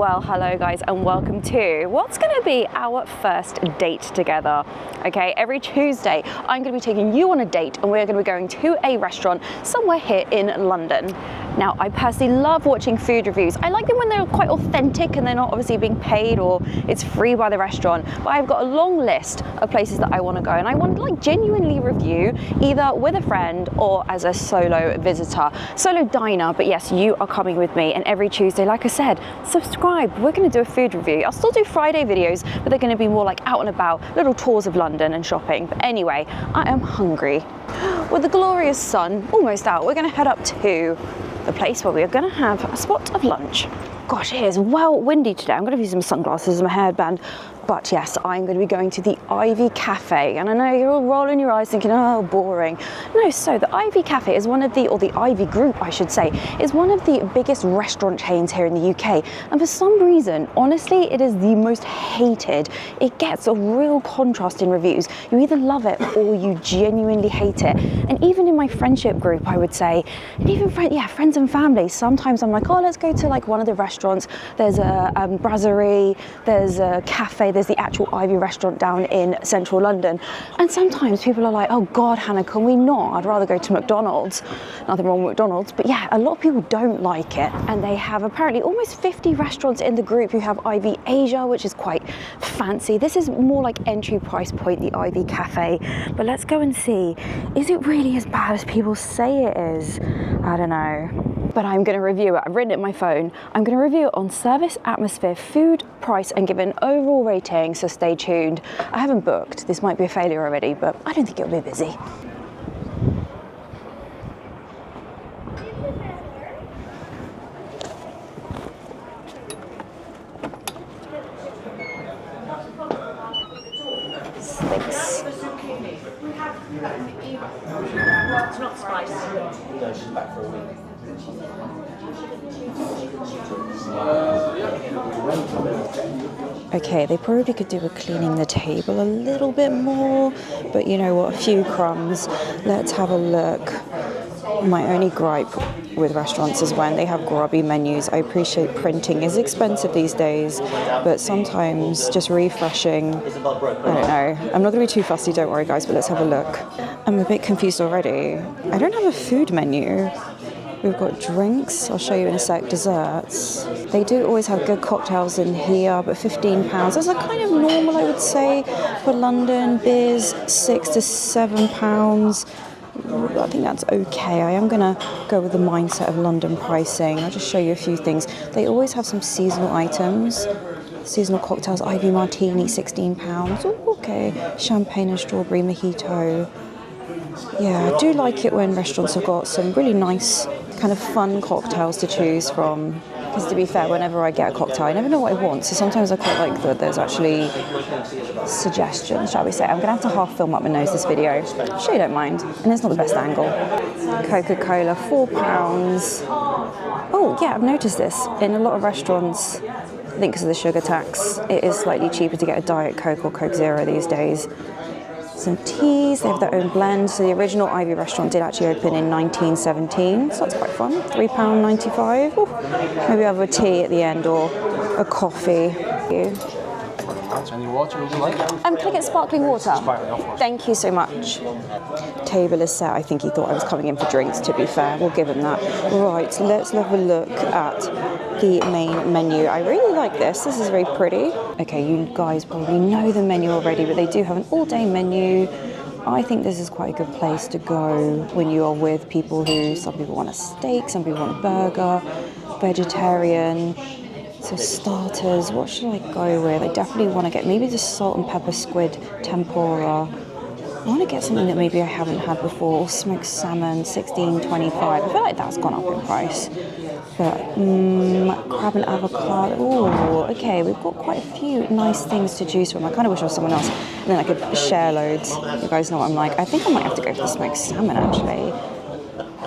Well, hello guys, and welcome to what's going to be our first date together. Okay, every Tuesday I'm going to be taking you on a date and we're going to be going to a restaurant somewhere here in London. Now, I personally love watching food reviews. I like them when they're quite authentic and they're not obviously being paid or it's free by the restaurant. But I've got a long list of places that I want to go and I want to like genuinely review either with a friend or as a solo visitor, solo diner. But yes, you are coming with me, and every Tuesday, like I said, subscribe. We're going to do a food review. I'll still do Friday videos, but they're going to be more like out and about, little tours of London and shopping. But anyway, I am hungry. With the glorious sun almost out, we're going to head up to the place where we are going to have a spot of lunch. Gosh, it is well windy today. I'm going to use some sunglasses and my headband. But yes, I'm going to be going to the Ivy Cafe. And I know you're all rolling your eyes thinking, oh, boring. No, so the Ivy Cafe is one of the, or the Ivy Group, I should say, is one of the biggest restaurant chains here in the UK. And for some reason, honestly, it is the most hated. It gets a real contrast in reviews. You either love it or you genuinely hate it. And even in my friendship group, I would say, and even friends and family, sometimes I'm like, oh, let's go to like one of the restaurants. There's a brasserie, there's a cafe, there's the actual Ivy restaurant down in central London. And sometimes people are like, oh God, Hannah, can we not? I'd rather go to McDonald's. Nothing wrong with McDonald's, but yeah, a lot of people don't like it. And they have apparently almost 50 restaurants in the group. You have Ivy Asia, which is quite fancy. This is more like entry price point, the Ivy Cafe. But let's go and see, is it really as bad as people say it is? I don't know. But I'm going to review it. I've written it in my phone. I'm going to review it on service, atmosphere, food, price, and give an overall rating, so stay tuned. I haven't booked. This might be a failure already, but I don't think it'll be busy. Steaks. It's not spicy. No, she's back for a week. Okay, they probably could do with cleaning the table a little bit more, but you know what, a few crumbs. Let's have a look. My only gripe with restaurants is when they have grubby menus. I appreciate printing is expensive these days, but sometimes just refreshing, I don't know. I'm not going to be too fussy, don't worry guys, but let's have a look. I'm a bit confused already. I don't have a food menu. We've got drinks, I'll show you in a sec, desserts. They do always have good cocktails in here, but £15. That's like kind of normal, I would say, for London. Beers, £6 to £7. I think that's okay. I am gonna go with the mindset of London pricing. I'll just show you a few things. They always have some seasonal items. Seasonal cocktails, Ivy Martini, £16. Oh, okay. Champagne and strawberry mojito. Yeah, I do like it when restaurants have got some really nice, kind of fun cocktails to choose from. Because to be fair, whenever I get a cocktail, I never know what I want. So sometimes I quite like that there's actually suggestions, shall we say. I'm going to have to half film up my nose this video. I'm sure you don't mind. And it's not the best angle. Coca-Cola, £4. Oh, yeah, I've noticed this. In a lot of restaurants, I think because of the sugar tax, it is slightly cheaper to get a Diet Coke or Coke Zero these days. Some teas, they have their own blend. So the original Ivy restaurant did actually open in 1917, so that's quite fun. £3.95. Ooh. Maybe have a tea at the end or a coffee. Any water would you like? Can I get sparkling water? Sparkling, of course. Thank you so much. Table is set. I think he thought I was coming in for drinks, to be fair. We'll give him that. Right, let's have a look at the main menu. I really like this. This is very pretty. Okay, you guys probably know the menu already, but they do have an all-day menu. I think this is quite a good place to go when you are with people who, some people want a steak, some people want a burger, vegetarian. So starters, what should I go with? I definitely want to get maybe the salt and pepper squid tempura. I want to get something that maybe I haven't had before. Smoked salmon, $16.25. I feel like that's gone up in price. But crab and avocado. Oh, okay, we've got quite a few nice things to choose from. I kind of wish I was someone else, and then I could share loads. You guys know what I'm like. I think I might have to go for the smoked salmon actually.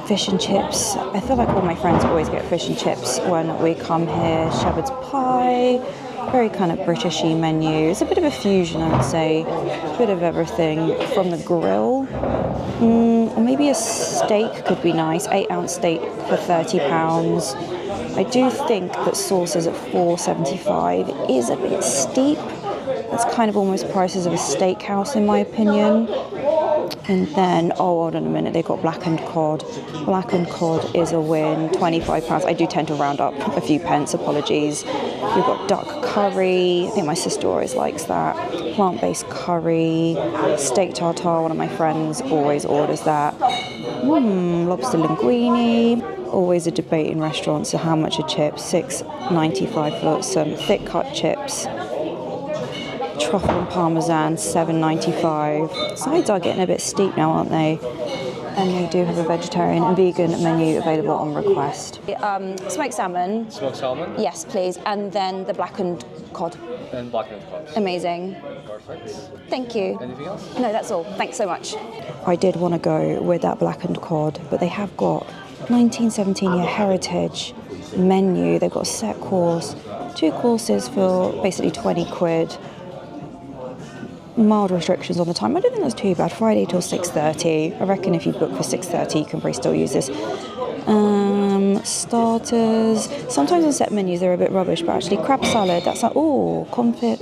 Fish and chips. I feel like all my friends always get fish and chips when we come here. Shepherd's pie. Very kind of Britishy menu. It's a bit of a fusion, I would say. A bit of everything from the grill. Or maybe a steak could be nice. 8-ounce steak for £30. I do think that sauces at $4.75 is a bit steep. That's kind of almost prices of a steakhouse in my opinion. And then, oh, hold on a minute, they got blackened cod. Blackened cod is a win, £25. I do tend to round up a few pence, apologies. We've got duck curry, I think my sister always likes that. Plant-based curry, steak tartare, one of my friends always orders that. Lobster linguine, always a debate in restaurants, so how much are chips? $6.95 for some thick cut chips. Truffle and parmesan, $7.95. Sides are getting a bit steep now, aren't they? And they do have a vegetarian and vegan menu available on request. Smoked salmon. Smoked salmon? Yes, please. And then the blackened cod. And blackened cod. Amazing. Perfect. Thank you. Anything else? No, that's all. Thanks so much. I did want to go with that blackened cod, but they have got 1917-year heritage menu. They've got a set course, 2 courses for basically 20 quid. Mild restrictions on the time. I don't think that's too bad. Friday till 6:30. I reckon if you book for 6:30, you can probably still use this. Starters. Sometimes on set menus they're a bit rubbish, but actually crab salad. That's like, oh, confit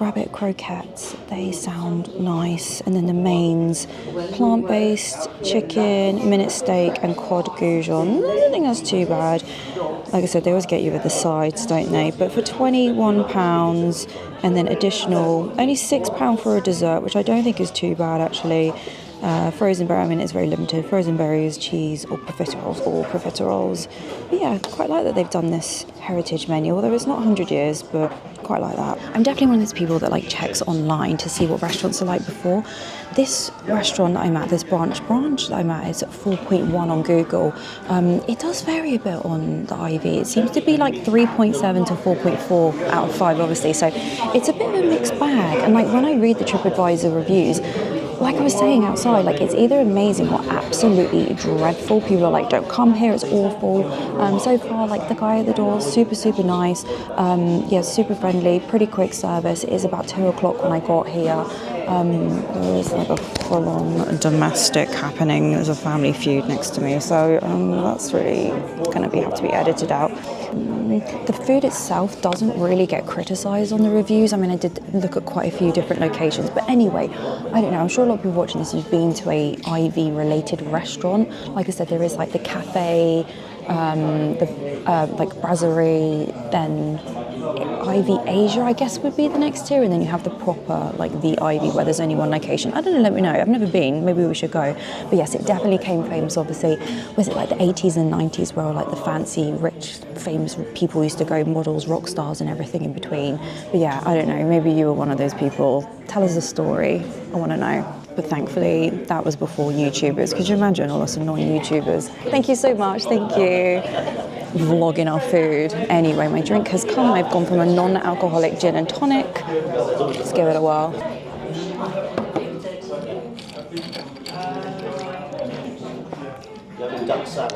rabbit croquettes. They sound nice. And then the mains: plant-based chicken, minute steak, and cod goujon. I don't think that's too bad. Like I said, they always get you with the sides, don't they? But for £21, and then additional, only £6 for a dessert, which I don't think is too bad actually. Frozen berry, I mean, it's very limited. Frozen berries, cheese, or profiteroles. But yeah, I quite like that they've done this heritage menu, although it's not 100 years, but quite like that. I'm definitely one of those people that like checks online to see what restaurants are like before. This restaurant that I'm at, this branch that I'm at, is at 4.1 on Google. It does vary a bit on the IV. It seems to be like 3.7 to 4.4 out of 5, obviously. So it's a bit of a mixed bag. And like when I read the TripAdvisor reviews, like I was saying outside, like it's either amazing or absolutely dreadful. People are like, don't come here, it's awful. So far, like the guy at the door, super nice. Super friendly, pretty quick service. It is about 2 o'clock when I got here. There is like a full-on domestic happening. There's a family feud next to me, so that's really going to have to be edited out. The food itself doesn't really get criticised on the reviews. I mean, I did look at quite a few different locations, but anyway, I don't know. I'm sure a lot of people watching this have been to a IV-related restaurant. Like I said, there is like the cafe, like brasserie, then IV Asia, I guess, would be the next tier, and then you have the proper, like the IV, where there's only one location. I don't know, let me know. I've never been. Maybe we should go. But yes, it definitely came famous, obviously. Was it like the 80s and 90s where like the fancy, rich, famous people used to go, models, rock stars, and everything in between? But yeah, I don't know. Maybe you were one of those people. Tell us a story. I want to know. But thankfully, that was before YouTubers. Could you imagine all us annoying YouTubers? Thank you so much. Thank you. Vlogging our food. Anyway, my drink has come. I've gone from a non-alcoholic gin and tonic. Let's give it a whirl.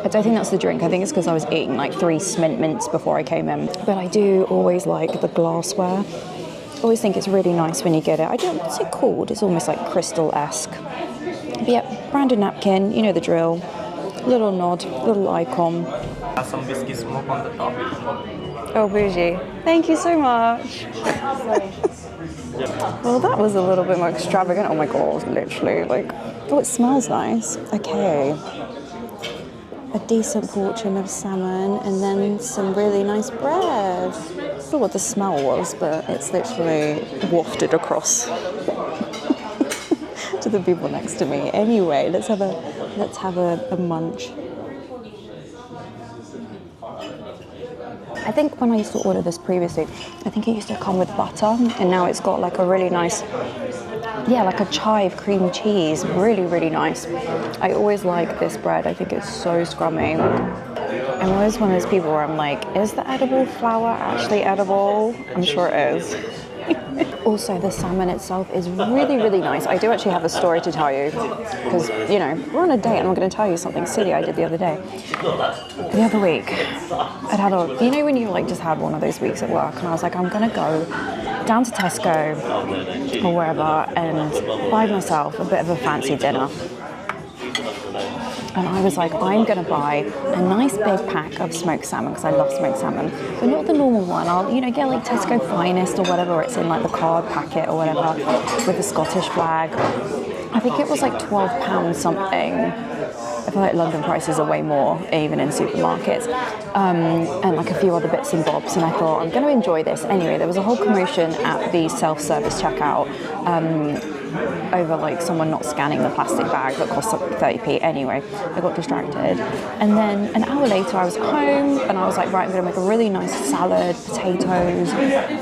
I don't think that's the drink. I think it's because I was eating like 3 Smint mints before I came in. But I do always like the glassware. I always think it's really nice when you get it. I don't know what's it called. It's almost like crystal-esque. But yeah, branded napkin, you know the drill. Little nod, little icon. Some whiskey smoke on the top. Oh, bougie. Thank you so much. Well, that was a little bit more extravagant. Oh my God, literally. Like, oh, it smells nice. Okay. A decent portion of salmon and then some really nice bread. I don't know what the smell was, but it's literally wafted across to the people next to me. Anyway, let's have a munch. I think when I used to order this previously, I think it used to come with butter, and now it's got like a really nice, like a chive cream cheese. Really, really nice. I always like this bread. I think it's so scrummy. I'm always one of those people where I'm like, is the edible flour actually edible? I'm sure it is. Also, the salmon itself is really, really nice. I do actually have a story to tell you because, you know, we're on a date and I'm going to tell you something silly I did the other day. The other week, I'd had you know when you like just had one of those weeks at work and I was like, I'm going to go down to Tesco or wherever and buy myself a bit of a fancy dinner. And I was like, I'm gonna buy a nice big pack of smoked salmon because I love smoked salmon, but not the normal one. I'll, get like Tesco Finest or whatever, where it's in like the card packet or whatever with the Scottish flag. I think it was like £12 something. I feel like London prices are way more, even in supermarkets, and like a few other bits and bobs. And I thought, I'm going to enjoy this. Anyway, there was a whole commotion at the self-service checkout over like someone not scanning the plastic bag that cost like 30p. Anyway, I got distracted. And then an hour later, I was at home and I was like, right, I'm going to make a really nice salad, potatoes,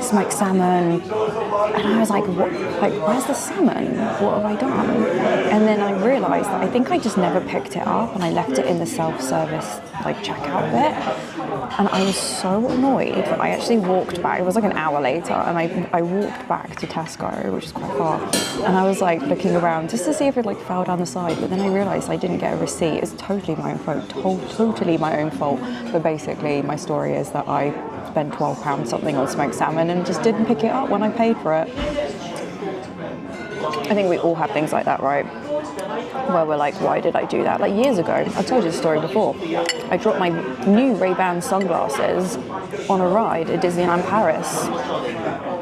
smoked salmon. And I was like, what? Like, where's the salmon? What have I done? And then I realised that I think I just never picked it up and I left it in the self-service like checkout bit. And I was so annoyed that I actually walked back. It was like an hour later, and I walked back to Tesco, which is quite far. And I was like looking around just to see if it like fell down the side. But then I realised I didn't get a receipt. It's totally my own fault. Totally my own fault. But basically, my story is that I spent £12 something on smoked salmon and just didn't pick it up when I paid for it. I think we all have things like that, right? Where we're like, why did I do that? Like years ago, I told you the story before. I dropped my new Ray-Ban sunglasses on a ride at Disneyland Paris.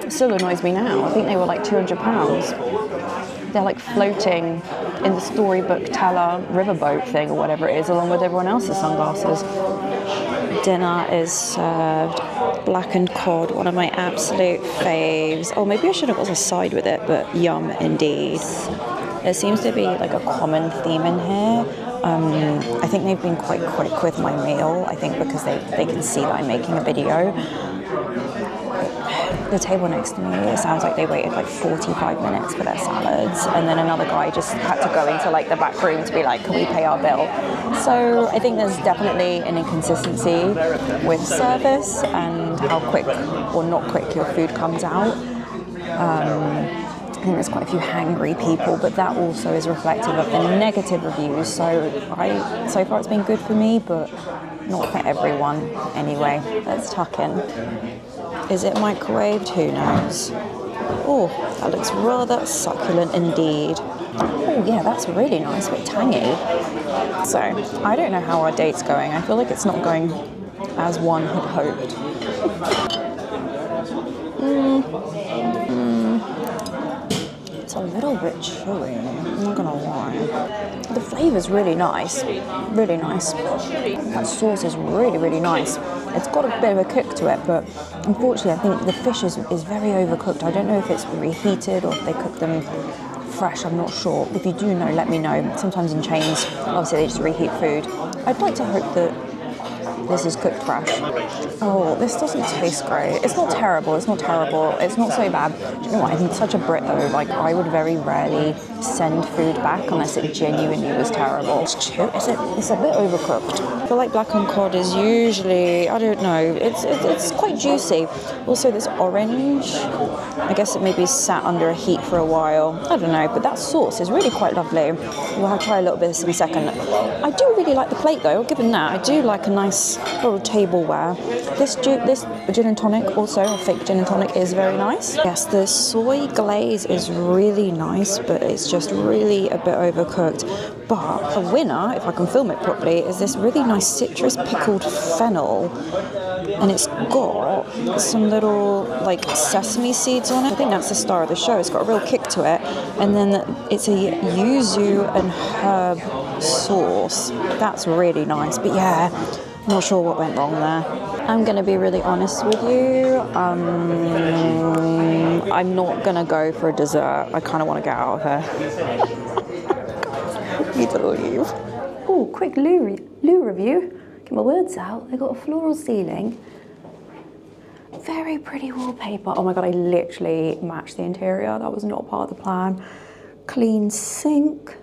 It still annoys me now. I think they were like £200. They're like floating in the storybook teller riverboat thing or whatever it is, along with everyone else's sunglasses. Dinner is served. Blackened cod, one of my absolute faves. Oh, maybe I should have got a side with it, but yum indeed. There seems to be like a common theme in here. I think they've been quite quick with my meal. I think because they can see that I'm making a video. The table next to me, it sounds like they waited like 45 minutes for their salads, and then another guy just had to go into like the back room to be like, can we pay our bill? So I think there's definitely an inconsistency with service and how quick or not quick your food comes out. I think there's quite a few hangry people, but that also is reflective of the negative reviews. So far it's been good for me, but not for everyone. Anyway, let's tuck in. Is it microwaved? Who knows? Oh, that looks rather succulent indeed. Oh yeah, that's really nice, a bit tangy. So, I don't know how our date's going. I feel like it's not going as one had hoped. It's a little bit chewy, I'm not gonna lie. The flavour's really nice, really nice. That sauce is really, really nice. It's got a bit of a kick to it, but unfortunately I think the fish is very overcooked. I don't know if it's reheated or if they cook them fresh, I'm not sure. If you do know, let me know. Sometimes in chains, obviously they just reheat food. I'd like to hope that this is cooked fresh. Oh, this doesn't taste great. It's not terrible, it's not terrible. It's not so bad. Do you know what, I'm such a Brit though, like I would very rarely send food back unless it genuinely was terrible. It's a bit overcooked. I feel like blackened cod is usually, I don't know, it's quite juicy. Also this orange, I guess it maybe sat under a heat for a while. I don't know, but that sauce is really quite lovely. We'll try a little bit of this in a second. I do really like the plate though, given that. I do like a nice little tableware. This gin and tonic, also a fake gin and tonic, is very nice. Yes, the soy glaze is really nice, but it's just really a bit overcooked. But the winner, if I can film it properly, is this really nice citrus pickled fennel. And it's got some little like sesame seeds on it. I think that's the star of the show. It's got a real kick to it. And then it's a yuzu and herb sauce. That's really nice. But yeah, I'm not sure what went wrong there. I'm going to be really honest with you. I'm not going to go for a dessert. I kind of want to get out of here. Need to leave. Oh, quick loo review. Get my words out. They've got a floral ceiling. Very pretty wallpaper. Oh my God, I literally matched the interior. That was not part of the plan. Clean sink.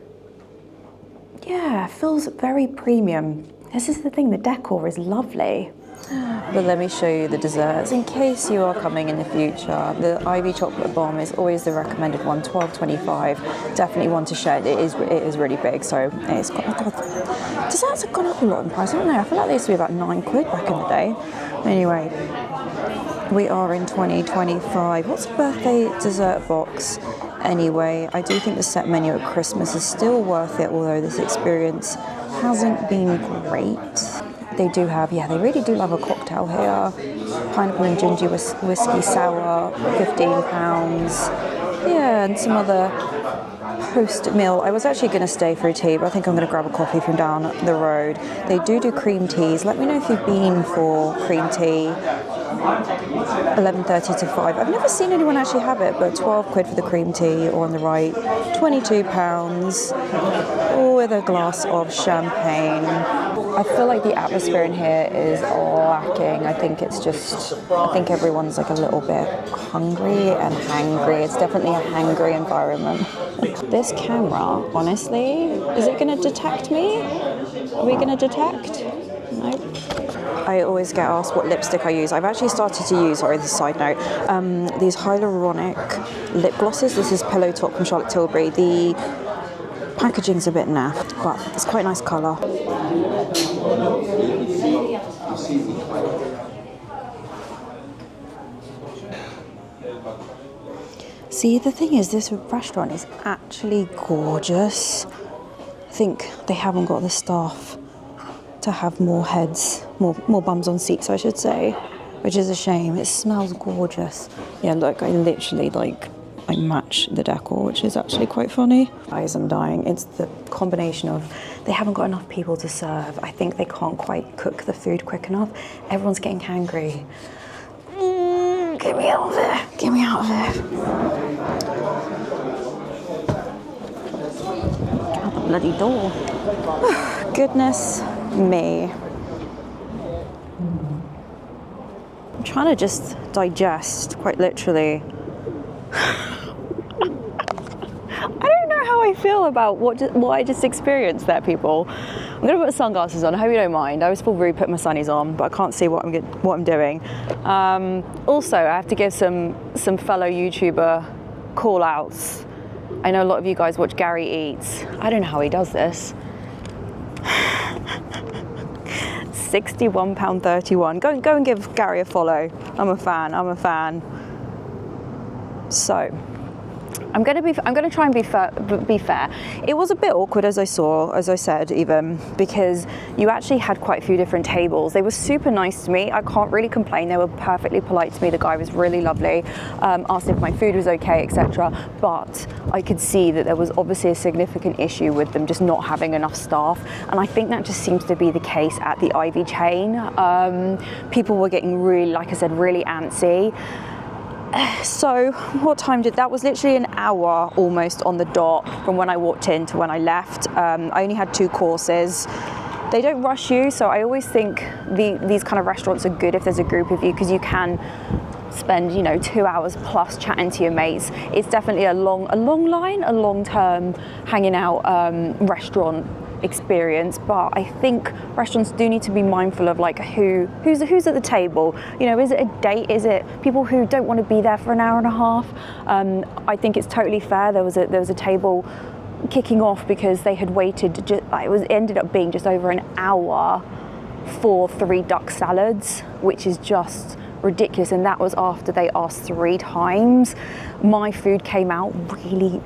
Yeah, feels very premium. This is the thing, the decor is lovely. But let me show you the desserts in case you are coming in the future. The Ivy chocolate bomb is always the recommended one, $12.25. Definitely one to share. It is really big, so it's got. Oh God, desserts have gone up a lot in price, haven't they? I feel like they used to be about £9 back in the day. Anyway, we are in 2025. What's a birthday dessert box? Anyway, I do think the set menu at Christmas is still worth it, although this experience hasn't been great. They do have, yeah, they really do love a cocktail here. Pineapple and ginger whiskey sour, £15. Yeah, and some other post meal. I was actually going to stay for a tea, but I think I'm going to grab a coffee from down the road. They do cream teas. Let me know if you've been for cream tea. 11:30 to 5. I've never seen anyone actually have it, but 12 quid for the cream tea, or on the right, £22 with a glass of champagne. I feel like the atmosphere in here is lacking. I think everyone's like a little bit hungry and hangry. It's definitely a hangry environment. This camera, honestly, is it going to detect me? Are we going to detect? Nope. I always get asked what lipstick I use. I've actually started to use, sorry, this is a side note, these hyaluronic lip glosses. This is Pillow Talk from Charlotte Tilbury. The packaging's a bit naff, but it's quite a nice colour. See, the thing is, this restaurant is actually gorgeous. I think they haven't got the staff to have more heads, more bums on seats, I should say, which is a shame. It smells gorgeous. Yeah, look, I literally I match the decor, which is actually quite funny. Guys, I'm dying. It's the combination of they haven't got enough people to serve. I think they can't quite cook the food quick enough. Everyone's getting hangry. Get me out of there. Get me out of there. Get out the bloody door. Goodness me. I'm trying to just digest, quite literally. I don't know how I feel about what I just experienced there, people. I'm going to put sunglasses on. I hope you don't mind. I was full rude putting my sunnies on, but I can't see what I'm doing. Also, I have to give some fellow YouTuber call-outs. I know a lot of you guys watch Gary Eats. I don't know how he does this. £61.31. Go and give Gary a follow. I'm a fan. So, I'm going to try and be fair. It was a bit awkward, as I said, even because you actually had quite a few different tables. They were super nice to me. I can't really complain. They were perfectly polite to me. The guy was really lovely. Asked if my food was okay, etc. But I could see that there was obviously a significant issue with them just not having enough staff. And I think that just seems to be the case at the Ivy chain. People were getting really, like I said, really antsy. So what time that was literally an hour almost on the dot from when I walked in to when I left. I only had 2 courses. They don't rush you, so I always think these kind of restaurants are good if there's a group of you, because you can spend 2 hours plus chatting to your mates. It's definitely a long-term hanging out restaurant experience, but I think restaurants do need to be mindful of who's at the table. Is it a date? Is it people who don't want to be there for an hour and a half? I think it's totally fair. There was a table kicking off because they had waited. It ended up being just over an hour for 3 duck salads, which is just ridiculous, and that was after they asked 3 times. My food came out really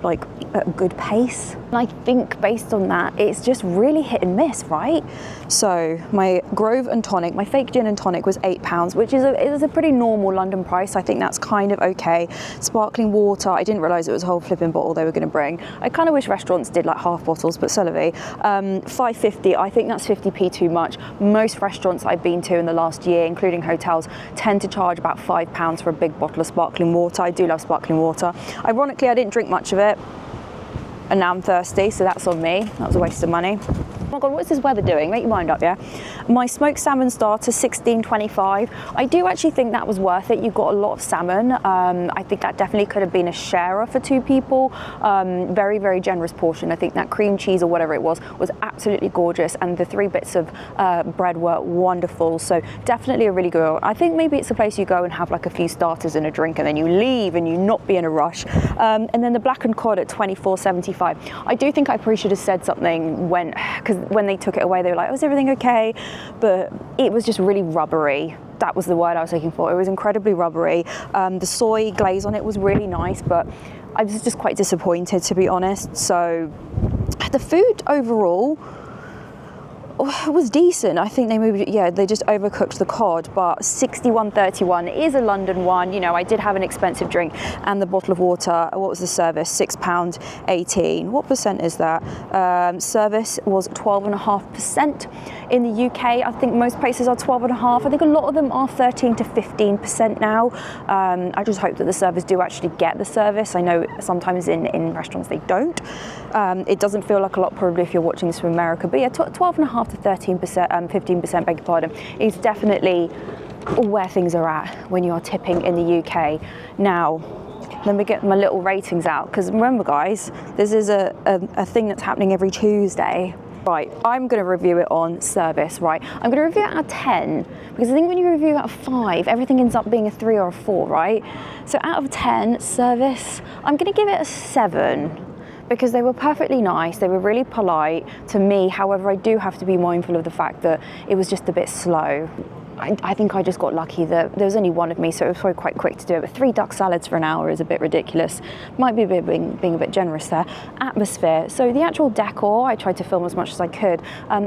at a good pace, and I think based on that it's just really hit and miss, right? So my Grove and tonic, my fake gin and tonic, was £8, which is a pretty normal London price. I think that's kind of okay. Sparkling water, I didn't realise it was a whole flipping bottle they were going to bring. I kind of wish restaurants did half bottles, but c'est la vie. £5.50, I think that's 50p too much. Most restaurants I've been to in the last year, including hotels, tend to charge about £5 for a big bottle of sparkling water. I do love sparkling water. Ironically, I didn't drink much of it, and now I'm thirsty, so that's on me. That was a waste of money. Oh my God, what's this weather doing? Make your mind up, yeah? My smoked salmon starter, $16.25. I do actually think that was worth it. You got a lot of salmon. I think that definitely could have been a sharer for 2 people. Very, very generous portion. I think that cream cheese or whatever it was absolutely gorgeous, and the 3 bits of bread were wonderful. So definitely a really good one. I think maybe it's a place you go and have a few starters and a drink, and then you leave and you not be in a rush. And then the blackened cod at $24.75. I do think I probably should have said something because when they took it away, they were like, "Oh, is everything okay?" But it was just really rubbery. That was the word I was looking for. It was incredibly rubbery. The soy glaze on it was really nice, but I was just quite disappointed, to be honest. So the food overall it was decent. I think they maybe, yeah, they just overcooked the cod, but 61.31 is a London one. You know, I did have an expensive drink and the bottle of water. What was the service? £6.18. What percent is that? Service was 12.5%. In the UK, I think most places are 12.5%. I think a lot of them are 13 to 15% now. I just hope that the servers do actually get the service. I know sometimes in restaurants they don't. It doesn't feel like a lot probably if you're watching this from America, but yeah, 12.5 to 13%, 15%, beg your pardon, is definitely where things are at when you are tipping in the UK. Now, let me get my little ratings out, because remember guys, this is a thing that's happening every Tuesday. Right, I'm going to review it on service, right? I'm going to review it out of 10, because I think when you review out of 5, everything ends up being a 3 or a 4, right? So out of 10, service, I'm going to give it a 7. Because they were perfectly nice, they were really polite to me. However, I do have to be mindful of the fact that it was just a bit slow. I think I just got lucky that there was only one of me, so it was probably quite quick to do it. But 3 duck salads for an hour is a bit ridiculous. Might be a bit being a bit generous there. Atmosphere. So the actual decor, I tried to film as much as I could.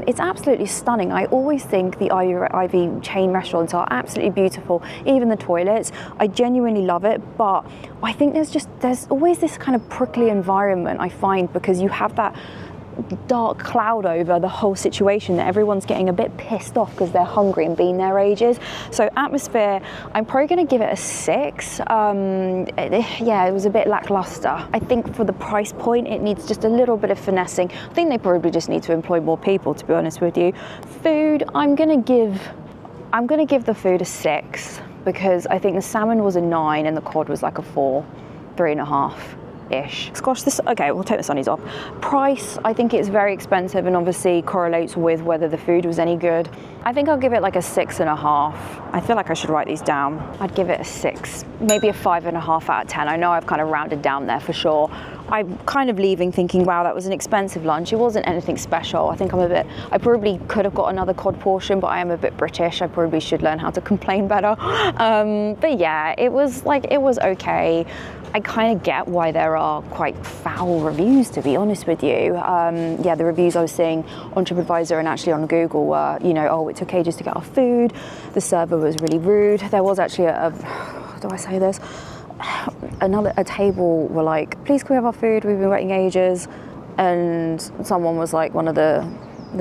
It's absolutely stunning. I always think the Ivy chain restaurants are absolutely beautiful. Even the toilets, I genuinely love it. But I think there's always this kind of prickly environment I find, because you have that dark cloud over the whole situation that everyone's getting a bit pissed off because they're hungry and been there ages. So atmosphere, I'm probably going to give it a 6. Yeah, it was a bit lackluster. I think for the price point, it needs just a little bit of finessing. I think they probably just need to employ more people, to be honest with you. Food, I'm going to give the food a 6, because I think the salmon was a 9 and the cod was like a 4, 3.5. Ish. Gosh, okay, we'll take the sunnies off. Price, I think it's very expensive and obviously correlates with whether the food was any good. I think I'll give it like a 6.5. I feel like I should write these down. I'd give it a 6, maybe a 5.5 out of 10. I know I've kind of rounded down there for sure. I'm kind of leaving thinking, wow, that was an expensive lunch. It wasn't anything special. I think I probably could have got another cod portion, but I am a bit British. I probably should learn how to complain better. But yeah, it was okay. I kind of get why there are quite foul reviews, to be honest with you. Yeah, the reviews I was seeing on TripAdvisor and actually on Google were, you know, oh, it took ages to get our food. The server was really rude. There was actually how do I say this? A table were like, please can we have our food? We've been waiting ages. And someone was like, one of the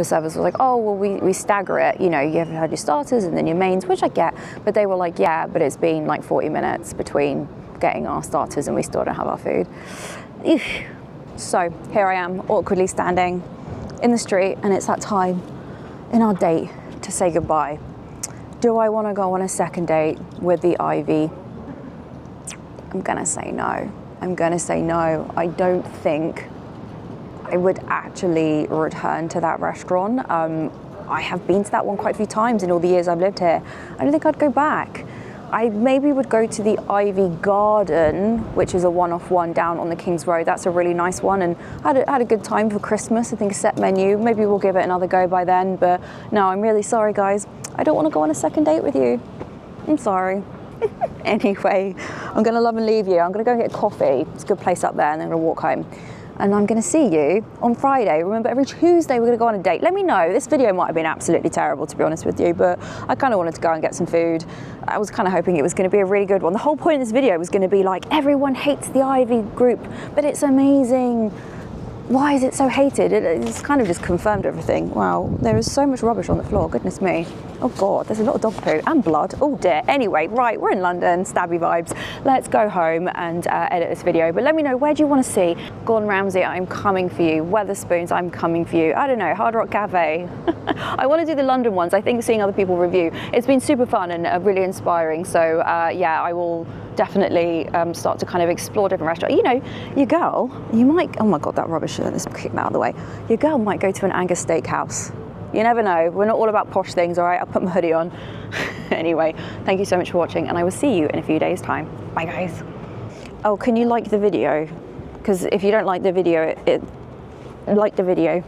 servers was like, oh, well, we stagger it. You know, you have had your starters and then your mains, which I get. But they were like, yeah, but it's been like 40 minutes between getting our starters and we still don't have our food. Eesh. So here I am, awkwardly standing in the street, and it's that time in our date to say goodbye. Do I want to go on a second date with the Ivy? I'm gonna say no. I don't think I would actually return to that restaurant. I have been to that one quite a few times in all the years I've lived here. I don't think I'd go back. I maybe would go to the Ivy Garden, which is a one-off one down on the King's Road. That's a really nice one, and I had a good time for Christmas. I think a set menu. Maybe we'll give it another go by then, but no, I'm really sorry, guys. I don't want to go on a second date with you. I'm sorry. Anyway, I'm going to love and leave you. I'm going to go and get coffee. It's a good place up there, and then I'm going to walk home. And I'm going to see you on Friday. Remember, every Tuesday we're going to go on a date. Let me know. This video might have been absolutely terrible, to be honest with you, but I kind of wanted to go and get some food. I was kind of hoping it was going to be a really good one. The whole point of this video was going to be like, everyone hates the Ivy group, but it's amazing. Why is it so hated? It's kind of just confirmed everything. Wow, there is so much rubbish on the floor, goodness me. Oh God, there's a lot of dog poo and blood, oh dear. Anyway, right, we're in London, stabby vibes. Let's go home and edit this video. But let me know, where do you want to see? Gordon Ramsay, I'm coming for you. Wetherspoons, I'm coming for you. I don't know, Hard Rock Cafe. I want to do the London ones. I think seeing other people review, it's been super fun and really inspiring. So yeah, I will definitely start to kind of explore different restaurants. You know, your girl, you might, oh my God, that rubbish, let's kick that out of the way. Your girl might go to an Angus steakhouse. You never know. We're not all about posh things, all right? I'll put my hoodie on. Anyway, thank you so much for watching, and I will see you in a few days' time. Bye, guys. Oh, can you like the video? Because if you don't like the video, like the video.